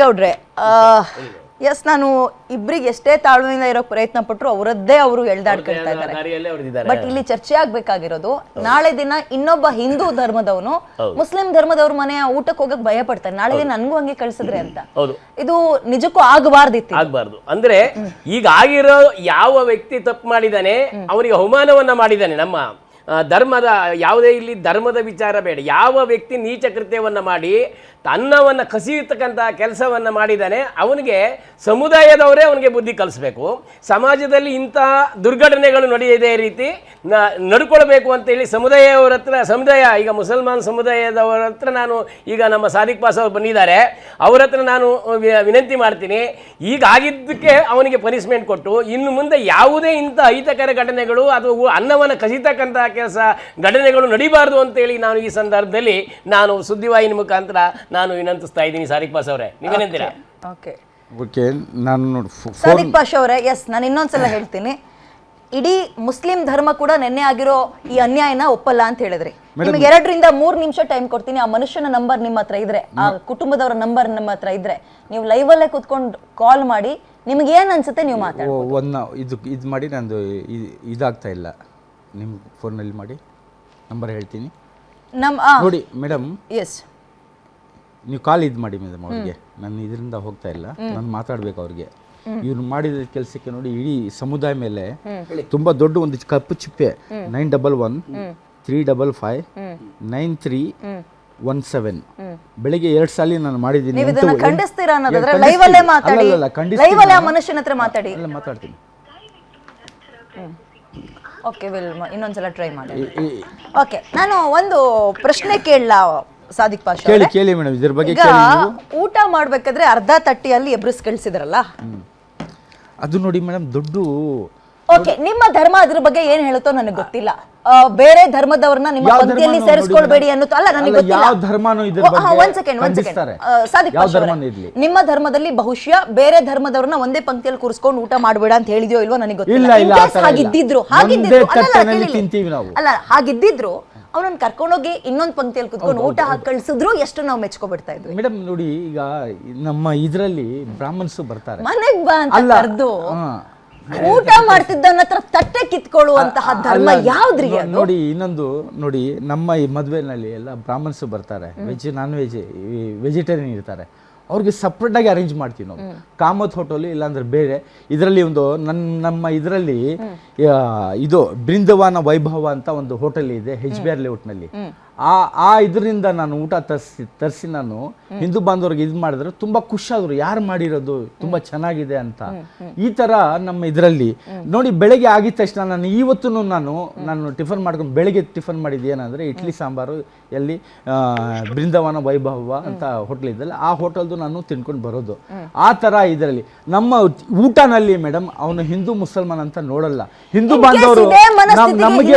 ಗೌಡ್ರೆ, ಎಸ್ ನಾನು ಇಬ್ರಿಗೆ ಎಷ್ಟೇ ತಾಳ್ಮೆಯಿಂದ ಇರೋ ಪ್ರಯತ್ನ ಪಟ್ಟರು ಅವರದ್ದೇ ಅವರು ಎಳ್ದಾಡ್ಕೊಳ್ತಾ ಇದ್ದಾರೆ. ಬಟ್ ಇಲ್ಲಿ ಚರ್ಚೆ ಆಗ್ಬೇಕಾಗಿರೋದು, ನಾಳೆ ದಿನ ಇನ್ನೊಬ್ಬ ಹಿಂದೂ ಧರ್ಮದವನು ಮುಸ್ಲಿಂ ಧರ್ಮದವ್ರ ಮನೆ ಊಟಕ್ಕೆ ಹೋಗಕ್ ಭಯ ಪಡ್ತಾರೆ, ನಾಳೆ ದಿನ ನನ್ಗೂ ಹಂಗೆ ಕಳ್ಸಿದ್ರೆ ಅಂತ. ಇದು ನಿಜಕ್ಕೂ ಆಗಬಾರ್ದು. ಅಂದ್ರೆ ಈಗ ಆಗಿರೋ ಯಾವ ವ್ಯಕ್ತಿ ತಪ್ಪು ಮಾಡಿದಾನೆ ಅವನಿಗೆ ಅವಮಾನವನ್ನ ಮಾಡಿದಾನೆ. ನಮ್ಮ ಧರ್ಮದ ಯಾವುದೇ ಇಲ್ಲಿ ಧರ್ಮದ ವಿಚಾರ ಬೇಡ, ಯಾವ ವ್ಯಕ್ತಿ ನೀಚ ಕೃತ್ಯವನ್ನ ಮಾಡಿ ತನ್ನವನ್ನು ಕಸಿಯತಕ್ಕಂಥ ಕೆಲಸವನ್ನು ಮಾಡಿದ್ದಾನೆ ಅವನಿಗೆ ಸಮುದಾಯದವರೇ ಅವನಿಗೆ ಬುದ್ಧಿ ಕಲಿಸ್ಬೇಕು. ಸಮಾಜದಲ್ಲಿ ಇಂಥ ದುರ್ಘಟನೆಗಳು ನಡೆಯದೇ ರೀತಿ ನಡ್ಕೊಳ್ಬೇಕು ಅಂತೇಳಿ ಸಮುದಾಯ ಈಗ ಮುಸಲ್ಮಾನ್ ಸಮುದಾಯದವರ ಹತ್ರ ನಾನು ಈಗ ನಮ್ಮ ಸಾದಿಕ್ ಪಾಸ್ ಅವರು ಬಂದಿದ್ದಾರೆ, ಅವ್ರ ಹತ್ರ ನಾನು ವಿನಂತಿ ಮಾಡ್ತೀನಿ, ಈಗ ಆಗಿದ್ದಕ್ಕೆ ಅವನಿಗೆ ಪನಿಷ್ಮೆಂಟ್ ಕೊಟ್ಟು ಇನ್ನು ಮುಂದೆ ಯಾವುದೇ ಇಂಥ ಅಹಿತಕರ ಘಟನೆಗಳು ಅಥವಾ ಅನ್ನವನ್ನು ಕಸಿತಕ್ಕಂಥ ಕೆಲಸ ಘಟನೆಗಳು ನಡೀಬಾರ್ದು ಅಂತೇಳಿ ನಾನು ಈ ಸಂದರ್ಭದಲ್ಲಿ ನಾನು ಸುದ್ದಿವಾಹಿನಿ ಮುಖಾಂತರ ನಾನು ವಿನಂತಿಸ್ತಾ ಇದ್ದೀನಿ. ಸಾದಿಕ್ ಪಾಸ್ ಅವರೇ, ನೀವೇನಂತೀರಾ? ಓಕೆ, ನಾನು ಸಾದಿಕ್ ಪಾಷಾ ಅವರೇ, ಎಸ್ ನಾನು ಇನ್ನೊಂದ್ಸಲ ಹೇಳ್ತೀನಿ, ಇಡೀ ಮುಸ್ಲಿಂ ಧರ್ಮ ಕೂಡ ನೆನ್ನೆ ಆಗಿರೋ ಈ ಅನ್ಯಾಯನ ಒಪ್ಪಲ್ಲ ಅಂತ ಹೇಳಿದ್ರಿ. ನಿಮಗೆ 2 ರಿಂದ 3 ನಿಮಿಷ ಟೈಮ್ ಕೊಡ್ತೀನಿ. ಆ ಮನುಷ್ಯನ ನಂಬರ್ ನಿಮ್ಮ ಹತ್ರ ಇದ್ರೆ, ಆ ಕುಟುಂಬದವರ ನಂಬರ್ ನಮ್ಮ ಹತ್ರ ಇದ್ರೆ, ನೀವು ಲೈವ್ ಅಲ್ಲೇ ಕುತ್ಕೊಂಡು ಕಾಲ್ ಮಾಡಿ ನಿಮ್ಗೆ ಏನ್ ಅನ್ಸುತ್ತೆ ನೀವು ಮಾತಾಡಿ. ಇದು ಮಾಡಿ ನಂದು ಇದಾಗ್ತಾ ಇಲ್ಲ, ನಿಮ್ಮ ಫೋನಲ್ಲಿ ಮಾಡಿ ನಂಬರ್ ಹೇಳ್ತೀನಿ ನೋಡಿ ಮೇಡಮ್. ಎಸ್, ನೀವು ಕಾಲ್ ಇದು ಮಾಡಿ ಮೇಡಮ್ ಅವ್ರಿಗೆ, ನಾನು ಇದರಿಂದ ಹೋಗ್ತಾ ಇಲ್ಲ, ನಾನು ಮಾತಾಡ್ಬೇಕು ಅವ್ರಿಗೆ. ಇವ್ರು ಮಾಡಿದ ಕೆಲಸಕ್ಕೆ ನೋಡಿ ಇಡೀ ಸಮುದಾಯ ಮೇಲೆ ತುಂಬಾ ದೊಡ್ಡ ಒಂದು ಕಪ್ಪು ಚಿಪ್ಪೆ 9113559317 ಬೆಳಿಗ್ಗೆ 2 ಸಾಲಿ ನಾನು ಮಾಡಿದ್ದೀನಿ. ಮಾತಾಡ್ತೀನಿ. ಓಕೆ, ಇನ್ನೊಂದ್ಸಲ ಟ್ರೈ ಮಾಡಿ. ಓಕೆ, ನಾನು ಒಂದು ಪ್ರಶ್ನೆ ಕೇಳಲ್ಲ ಸಾದಿಕ್ ಪಾಷಾ ಅವರೇ? ಕೇಳಿ ಮೇಡಮ್, ಇದ್ರ ಬಗ್ಗೆ ಊಟ ಮಾಡ್ಬೇಕಾದ್ರೆ ಅರ್ಧ ತಟ್ಟಿಯಲ್ಲಿ ಎಬ್ರಿಸ್ ಕಳಿಸಿದ್ರಲ್ಲ, ಅದು ನೋಡಿ ಮೇಡಮ್ ದೊಡ್ಡ. ಓಕೆ, ನಿಮ್ಮ ಧರ್ಮ ಅದ್ರ ಬಗ್ಗೆ ಏನ್ ಹೇಳುತ್ತೋ ನನಗೆ ಗೊತ್ತಿಲ್ಲ. ಬೇರೆ ಧರ್ಮದವ್ರನ್ನ ನಿಮ್ಮ ಪಂಕ್ತಿಯಲ್ಲಿ ಸೇರಿಸ್ಕೊಳ್ಬೇಡಿ ಅನ್ನೋದು ಅಲ್ಲ, ನನಗೆ ಗೊತ್ತಿಲ್ಲ. ಒಂದ್ ಸೆಕೆಂಡ್ ಸಾದಿಕ್ ಪಾಷಾ ಅವರೇ, ನಿಮ್ಮ ಧರ್ಮದಲ್ಲಿ ಬಹುಶಃ ಬೇರೆ ಧರ್ಮದವ್ರನ್ನ ಒಂದೇ ಪಂಕ್ತಿಯಲ್ಲಿ ಕೂರಿಸ್ಕೊಂಡು ಊಟ ಮಾಡಬೇಡ ಅಂತ ಹೇಳಿದ್ಯೋ ಇಲ್ವೋ ನನಗೆ ಗೊತ್ತಿಲ್ಲ. ಹಾಗಿದ್ದಿದ್ರು ಅವನನ್ನ ಕರ್ಕೊಂಡೋಗಿ ಇನ್ನೊಂದು ಪಂಕ್ತಿಯಲ್ಲಿ ಕುತ್ಕೊಂಡು ಊಟ ಹಾಕಿ ಕಳ್ಸಿದ್ರು ಎಷ್ಟು ನಾವು ಮೆಚ್ಕೊಬಿಡ್ತಾ ಇದ್ವಿ. ಮೇಡಮ್ ನೋಡಿ, ಈಗ ನಮ್ಮ ಇದರಲ್ಲಿ ಬ್ರಾಹ್ಮಣ್ಸು ಬರ್ತಾರೆ, ಮನೆಗ್ ಬಾ ಅಂತ ಕರೆದು ಊಟ ಮಾಡ್ತಿದ್ದವನ ಹತ್ರ ತಟ್ಟೆ ಕಿತ್ಕೊಳ್ಳುವಂತಹ ಧರ್ಮ ಯಾವ್ದ್ರಿ? ನೋಡಿ ಇನ್ನೊಂದು ನೋಡಿ, ನಮ್ಮ ಈ ಮದುವೆನಲ್ಲಿ ಎಲ್ಲ ಬ್ರಾಹ್ಮಣ್ಸು ಬರ್ತಾರೆ, ವೆಜ್ ನಾನ್ ವೆಜ್ ವೆಜಿಟೇರಿಯನ್ ಇರ್ತಾರೆ, ಅವ್ರಿಗೆ ಸಪ್ರೇಟಾಗಿ ಅರೇಂಜ್ ಮಾಡ್ತೀವಿ ನಾವು. ಕಾಮತ್ ಹೋಟೆಲ್ ಇಲ್ಲಾಂದ್ರೆ ಬೇರೆ ಇದರಲ್ಲಿ ಒಂದು ನಮ್ಮ ಇದರಲ್ಲಿ ಇದು ಬೃಂದವಾನ ವೈಭವ ಅಂತ ಒಂದು ಹೋಟೆಲ್ ಇದೆ HBR ಲೇಔಟ್ನಲ್ಲಿ. ಆ ಇದರಿಂದ ನಾನು ಊಟ ತರಿಸಿ ನಾನು ಹಿಂದೂ ಬಾಂಧವರಿಗೆ ಇದು ಮಾಡಿದ್ರೆ ತುಂಬಾ ಖುಷಿಯಾದ್ರು, ಯಾರು ಮಾಡಿರೋದು ತುಂಬಾ ಚೆನ್ನಾಗಿದೆ ಅಂತ. ಈ ತರ ನಮ್ಮ ಇದರಲ್ಲಿ ನೋಡಿ, ಬೆಳಗ್ಗೆ ಆಗಿದ ತಕ್ಷಣ ನಾನು ಇವತ್ತು ನಾನು ಟಿಫನ್ ಮಾಡ್ಕೊಂಡು ಬೆಳಗ್ಗೆ ಟಿಫನ್ ಮಾಡಿದ್ದು ಏನಂದ್ರೆ ಇಡ್ಲಿ ಸಾಂಬಾರು, ಎಲ್ಲಿ ಬೃಂದವಾನ ವೈಭವ ಅಂತ ಹೋಟೆಲ್ ಇದೆಯಲ್ಲ ಆ ಹೋಟೆಲ್ದು ನಾನು ತಿನ್ಕೊಂಡು ಬರೋದು. ಆ ತರ ಇದರಲ್ಲಿ ನಮ್ಮ ಊಟನಲ್ಲಿ ಮೇಡಮ್ ಅವನು ಹಿಂದೂ ಮುಸಲ್ಮಾನ್ ಅಂತ ನೋಡಲ್ಲ. ಹಿಂದೂ ಬಾಂಧವರು ನಮಗೆ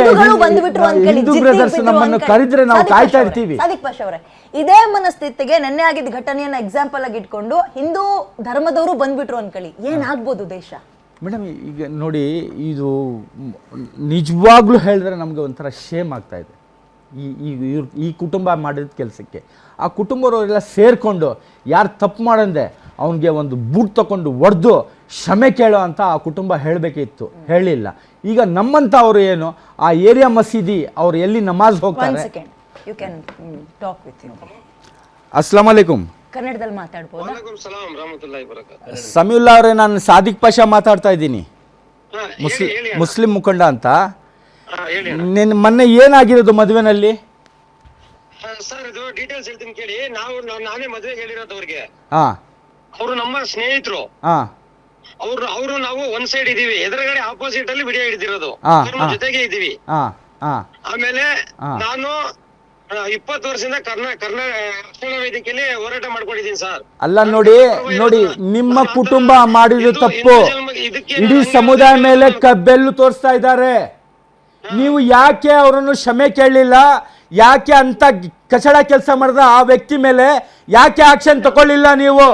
ಹಿಂದೂ ಬ್ರದರ್ಸ್ ನಮ್ಮನ್ನು ಕರೆದ್ರೆ ನಾವು ಕಾಯ್ತಾ ಇರ್ತೀವಿ. ಸಾದಿಕ್ ಪಾಷಾ ಅವರೇ, ಇದೇ ಮನಸ್ಥಿತಿಗೆ ನೆನ್ನೆ ಆಗಿದ್ದ ಘಟನೆಯನ್ನ ಎಕ್ಸಾಂಪಲ್ ಆಗಿ ಇಟ್ಕೊಂಡು ಹಿಂದೂ ಧರ್ಮದವರು ಬಂದ್ಬಿಟ್ರು ಅನ್ಕೊಳ್ಳಿ, ಏನಾಗ್ಬೋದು ದೇಶ? ಮೇಡಮ್ ಈಗ ನೋಡಿ, ಇದು ನಿಜವಾಗ್ಲೂ ಹೇಳಿದ್ರೆ ನಮ್ಗೆ ಒಂಥರ ಶೇಮ್ ಆಗ್ತಾ ಇದೆ ಈ ಕುಟುಂಬ ಮಾಡಿದ ಕೆಲಸಕ್ಕೆ. ಆ ಕುಟುಂಬದವರೆಲ್ಲ ಸೇರ್ಕೊಂಡು ಯಾರು ತಪ್ಪು ಮಾಡಂದೆ ಅವನಿಗೆ ಒಂದು ಬೂಟ್ ತಗೊಂಡು ಹೊಡೆದು ಕ್ಷಮೆ ಕೇಳೋ ಅಂತ ಆ ಕುಟುಂಬ ಹೇಳಬೇಕಿತ್ತು, ಹೇಳಿಲ್ಲ. ಈಗ ನಮ್ಮಂತ ಅವರು ಏನು ಆ ಏರಿಯಾ ಮಸೀದಿ ಅವ್ರು ಎಲ್ಲಿ ನಮಾಜ್ ಹೋಗ್ತಾರೆ. ಅಸ್ಲಾಂ ಅಲೈಕುಂ. ಕನ್ನಡದಲ್ಲಿ ಮಾತಾಡ್ಬೋದು? ಸಮೀವುಲ್ಲಾ ಅವರೇ, ನಾನು ಸಾದಿಕ್ ಪಾಷಾ ಮಾತಾಡ್ತಾ ಇದ್ದೀನಿ, ಮುಸ್ಲಿಂ ಮುಖಂಡ ಅಂತ. ಮೊನ್ನೆ ಏನಾಗಿರೋದು ಮದುವೆನಲ್ಲಿ? ಸರ್ ಇದು ಡೀಟೇಲ್ಸ್ ಹೇಳ್ತೀನಿ ಕೇಳಿ. ನಾನೇ ಮದುವೆಗೆ ಹೇಳಿರೋದು ಅವ್ರಿಗೆ. ಅವರು ನಮ್ಮ ಸ್ನೇಹಿತರು. ಅವರು ನಾವು ಒಂದ್ ಸೈಡ್ ಇದೀವಿ, ಎದುರುಗಡೆ ಆಪೋಸಿಟ್ ಅಲ್ಲಿ ವಿಡಿಯೋ ಹಿಡಿದಿರೋದು, ಜೊತೆಗೆ ಇದೀವಿ. ಆಮೇಲೆ ನಾನು 20 ವರ್ಷದಿಂದ ಕರ್ನಾಟಕ ವೇದಿಕೆಯಲ್ಲಿ ಹೋರಾಟ ಮಾಡ್ಕೊಂಡಿದ್ದೀನಿ ಸರ್. ಅಲ್ಲ ನೋಡಿ, ನಿಮ್ಮ ಕುಟುಂಬ ಮಾಡಿದ ತಪ್ಪು ಇಡೀ ಸಮುದಾಯ ಮೇಲೆ ಬೆಲ್ಲು ತೋರಿಸ್ತಾ ಇದ್ದಾರೆ. ನೀವು ಯಾಕೆ ಅವರನ್ನು ಕ್ಷಮೆ ಕೇಳಲಿಲ್ಲ? ಯಾಕೆ ಅಂತ ಕಚಡ ಕೆಲಸ ಮಾಡಿದ ಆ ವ್ಯಕ್ತಿ ಮೇಲೆ ಯಾಕೆ ಆಕ್ಷನ್ ತಗೊಳ್ಳಿಲ್ಲ ನೀವು?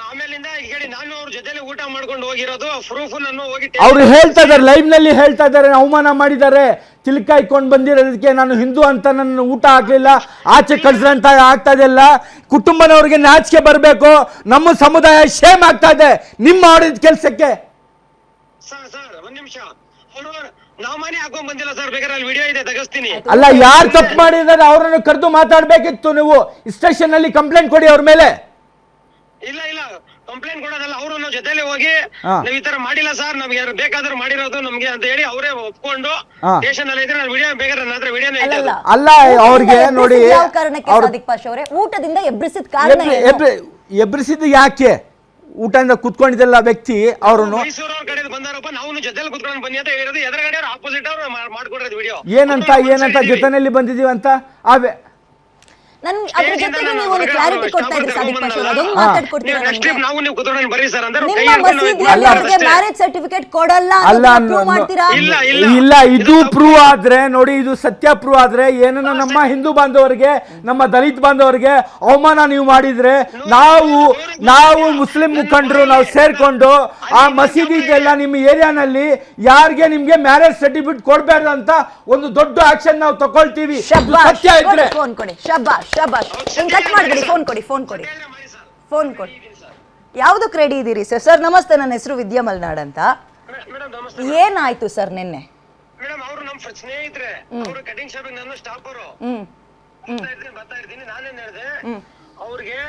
ಆಮೇಲಿಂದ ಹೇಳಿ, ನಾನು ಅವ್ರ ಜೊತೆಲಿ ಊಟ ಮಾಡ್ಕೊಂಡು ಹೋಗಿರೋದು ಪ್ರೂಫ್ ನಾನು ಹೋಗಿ ಅವ್ರು ಹೇಳ್ತಾ ಇದಾರೆ, ಲೈವ್ ನಲ್ಲಿ ಹೇಳ್ತಾ ಇದಾರೆ, ಅವಮಾನ ಮಾಡಿದ್ದಾರೆ, ಚಿಲ್ಕ ಇಟ್ಕೊಂಡು ಬಂದಿರೋದಕ್ಕೆ ನಾನು ಹಿಂದೂ ಅಂತ ನನ್ನ ಊಟ ಹಾಕ್ಲಿಲ್ಲ, ಆಚೆ ಕಳ್ಸಂತ ಆಗ್ತಾ ಇದೆಯಲ್ಲ. ಕುಟುಂಬನವ್ರಿಗೆ ನಾಚಿಕೆ ಬರಬೇಕು. ನಮ್ಮ ಸಮುದಾಯ ಶೇಮ್ ಆಗ್ತಾ ಇದೆ ನಿಮ್ಮ ಮಾಡಿದ ಕೆಲಸಕ್ಕೆ. ಸರ್ ಒಂದ್ ನಿಮಿಷ, ಅವರು ನಾವ್ ಮನೆ ಹಾಕೊಂಡ್ ಬಂದಿಲ್ಲ ಸರ್, ಬೇಕಾದ್ರೆ ಅಲ್ಲಿ ವಿಡಿಯೋ ಇದೆ ತೆಗಿಸ್ತೀನಿ. ಅಲ್ಲ, ಯಾರು ತಪ್ಪು ಮಾಡಿದಾರೆ ಅವರನ್ನು ಕರೆದು ಮಾತಾಡ್ಬೇಕಿತ್ತು. ನೀವು ಸ್ಟೇಷನ್ ಅಲ್ಲಿ ಕಂಪ್ಲೇಂಟ್ ಕೊಡಿ ಅವ್ರ ಮೇಲೆ. ಇಲ್ಲ ಕಂಪ್ಲೇಂಟ್ ಕೊಡೋದಲ್ಲ, ಅವರು ನಾವು ಜೊತೆಲಿ ಹೋಗಿ ನಾವ್ ಈ ತರ ಮಾಡಿಲ್ಲ ಸರ್, ನಮ್ಗೆ ಯಾರು ಬೇಕಾದ್ರೂ ಮಾಡಿರೋದು ನಮ್ಗೆ ಅಂತ ಹೇಳಿ ಅವರೇ ಒಪ್ಕೊಂಡು ಸ್ಟೇಷನ್ ಅಲ್ಲಿ ಇದ್ರೆ ವಿಡಿಯೋ ಬೇಕಾದ್ರೆ ನನ್ನ ಹತ್ರ ವಿಡಿಯೋನೇ ಇದೆ. ಅಲ್ಲ, ಅವ್ರಿಗೆ ನೋಡಿ, ಯಾವ ಕಾರಣಕ್ಕೆ ಸಾದಿಕ್ ಪಾಷ ಅವರೇ ಊಟದಿಂದ ಎಬ್ರಿಸಿದ ಕಾರಣ ಏನು? ಎಬ್ರಿಸಿದ್ದು ಯಾಕೆ? ಊಟದಿಂದ ಕುತ್ಕೊಂಡಿದ್ದಲ್ಲ ವ್ಯಕ್ತಿ ಅವ್ರನ್ನು. ಮೈಸೂರವ್ರ ಕಡೆ ಬಂದಾರಪ್ಪ, ನಾವು ಜೊತೆಲಿ ಕುತ್ಕೊಂಡು ಬನ್ನಿ ಅಂತ ಹೇಳಿರೋದು, ಎದುರುಗಡೆ ಅವ್ರು ಆಪೋಸಿಟ್ ಅವ್ರು ಮಾಡ್ಕೊಡೋದು ವಿಡಿಯೋ. ಏನಂತ ಜೊತೆನಲ್ಲಿ ಬಂದಿದೀವಿ ಅಂತ ನನ್ ಅದ್ರ ಜೊತೆಗೆ ನೀವು ಒಂದು ಕ್ಲಾರಿಟಿ ಕೊಡ್ತಾ ಇದ್ರಿ ಸಾದಿಕ್ ಪಾಷ ಅವರು, ಅದೊಂದು ಮಾತಾಡ್ಕೊಡ್ತೀರಾ ನನಗೆ? ನೀವು ಕುತ್ಕೊಂಡು ಬರ್ರಿ ಸರ್ ಅಂದ್ರೆ ನಿಮ್ಮ ಮಸೀದಿಯಲ್ಲಿ ಅವರಿಗೆ ಮ್ಯಾರೇಜ್ ಸರ್ಟಿಫಿಕೇಟ್ ಕೊಡಲ್ಲ ಅಲ್ಲ, ಅಂತ ಪ್ರೂವ್ ಮಾಡ್ತೀರಾ? ಇಲ್ಲ, ಇದು ಪ್ರೂವ್ ಆದ್ರೆ ನೋಡಿ, ಇದು ಸತ್ಯ ಪ್ರೂವ್ ಆದ್ರೆ ಏನನ್ನ ನಮ್ಮ ಹಿಂದೂ ಬಾಂಧವರಿಗೆ, ನಮ್ಮ ದಲಿತ ಬಾಂಧವರಿಗೆ ಅವಮಾನ ನೀವು ಮಾಡಿದ್ರೆ, ನಾವು ಮುಸ್ಲಿಂ ಮುಖಂಡರು ನಾವು ಸೇರ್ಕೊಂಡು ಆ ಮಸೀದಿಗೆಲ್ಲ ನಿಮ್ಮ ಏರಿಯಾನಲ್ಲಿ ಯಾರಿಗೆ ನಿಮ್ಗೆ ಮ್ಯಾರೇಜ್ ಸರ್ಟಿಫಿಕೇಟ್ ಕೊಡ್ಬಾರ್ದು ಅಂತ ಒಂದು ದೊಡ್ಡ ಆಕ್ಷನ್ ನಾವು ತಗೊಳ್ತೀವಿ. ಸತ್ಯ ಇದ್ರೆ ಫೋನ್ ಕೊಡಿ. ಶಬಾಷ್ ಕಟ್ ಮಾಡ್ಬಿಡಿ, ಫೋನ್ ಕೊಡಿ. ಯಾವ್ದಕ್ಕೆ ರೆಡಿ ಇದೀರಿ ಸರ್? ಸರ್ ನಮಸ್ತೆ, ನನ್ನ ಹೆಸರು ವಿದ್ಯಾ ಮಲ್ನಾಡ್ ಅಂತ. ಏನಾಯ್ತು ಸರ್ ನಿನ್ನೆ? ಮೇಡಮ್ ಅವರು ನಮ್ಮ ಸ್ನೇಹಿತರೆ, ಅವರು ಕಟಿಂಗ್ ಶಾಪಿಂಗ್ ನನ್ನ ಸ್ಟಾಫ್ ಅವರು. ಬರ್ತಾ ಇರ್ತೀನಿ, ನಾನೇನ್ ಹೇಳಿದೆ ಅವ್ರಿಗೆ,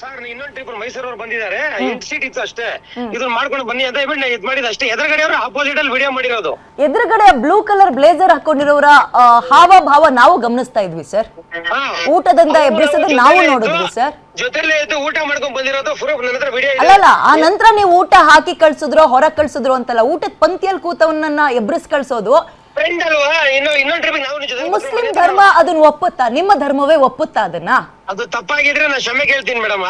ಸರ್ ಇನ್ನೊಂದು ಟ್ರಿಪ್ ಮೈಸೂರವ್ರು ಬಂದಿದ್ದಾರೆ, 8 ಸೀಟ್ ಇತ್ತು ಅಷ್ಟೇ, ಇದನ್ನ ಮಾಡ್ಕೊಂಡು ಬನ್ನಿ ಅಂತ ಹೇಳ್ಬಿಟ್ಟು ಇದ್ ಮಾಡಿದ ಅಷ್ಟೇ. ಎದುರುಗಡೆ ಅವರು ಆಪೋಸಿಟ್ ಅಲ್ಲಿ ವಿಡಿಯೋ ಮಾಡಿರೋದು. ಎದುರುಗಡೆ ಬ್ಲೂ ಕಲರ್ ಬ್ಲೇಸರ್ ಹಾಕೊಂಡಿರೋರ ಹಾವಭಾವ ನಾವು ಗಮನಿಸ್ತಾ ಇದ್ವಿ ಸರ್. ಊಟದಿಂದ ಎಬ್ರಿಸೋದು ನಾವು ನೋಡಿದ್ವಿ ಸರ್. ಜೊತೆಲೆ ಇದ್ದು ಊಟ ಮಾಡ್ಕೊಂಡ್ ಬಂದಿರೋದು ಪ್ರೂಫ್ ನನ್ನ ಹತ್ರ ವಿಡಿಯೋ ಇದೆ. ಅಲ್ಲಲ್ಲ, ಆ ನಂತರ ನೀವು ಊಟ ಹಾಕಿ ಕಳ್ಸಿದ್ರು, ಹೊರಗೆ ಕಳ್ಸಿದ್ರು ಅಂತಲ್ಲ, ಊಟದ ಪಂಕ್ತಿಯಲ್ಲಿ ಕೂತವನ್ನ ಎಬ್ರಿಸ್ ಕಳ್ಸೋದು ಫ್ರೆಂಡ್ ಅಲ್ವಾ? ಇನ್ನೊಂದು ಟ್ರಿಪ್ ನಾವು ಮುಸ್ಲಿಂ ಧರ್ಮ ಅದನ್ನ ಒಪ್ಪುತ್ತಾ? ನಿಮ್ಮ ಧರ್ಮವೇ ಒಪ್ಪುತ್ತಾ ಅದನ್ನ? ಅದು ತಪ್ಪಾಗಿದ್ರೆ ನಾನು ಕ್ಷಮೆ ಕೇಳ್ತೀನಿ ಮೇಡಮ್.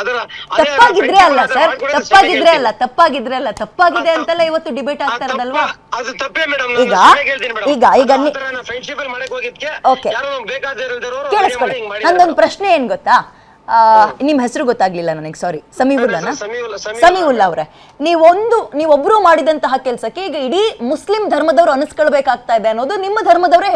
ತಪ್ಪಾಗಿದ್ರೆ ಅಲ್ಲ ಸರ್, ತಪ್ಪಾಗಿದ್ರೆ ಅಲ್ಲ, ತಪ್ಪಾಗಿದೆ ಅಂತೆಲ್ಲ ಇವತ್ತು ಡಿಬೇಟ್ ಆಗ್ತಾ ಇರೋದಲ್ವಾ? ಅದು ತಪ್ಪೇ ಮೇಡಮ್. ಈಗ ಫ್ರೆಂಡ್ಶಿಪ್ ಅಲ್ಲಿ ಮಾಡಕ್ ಹೋಗಿದ್ಕೆ ಓಕೆ, ಯಾರೋ ಬೇಕಾದಿರೋರು ಕೇಳಿಸ್ಕೊಳ್ಳಿ. ನಂದೊಂದು ಪ್ರಶ್ನೆ ಏನ್ ಗೊತ್ತಾ? ನಿಮ್ ಹೆಸರು ಗೊತ್ತಾಗ್ಲಿಲ್ಲ ನನಗೆ, ಸಾರಿ. ಸಮೀವುಲ್ಲಾ ಅವರೇ, ನೀವೊಬ್ರು ಮಾಡಿದಂತಹ ಕೆಲಸಕ್ಕೆ ಈಗ ಇಡೀ ಮುಸ್ಲಿಂ ಧರ್ಮದವರು ಅನಿಸ್ಕೊಳ್ಬೇಕಾಗ್ತಾ ಇದೆ ಅನ್ನೋದು ನಿಮ್ಮ ಧರ್ಮದವರೇ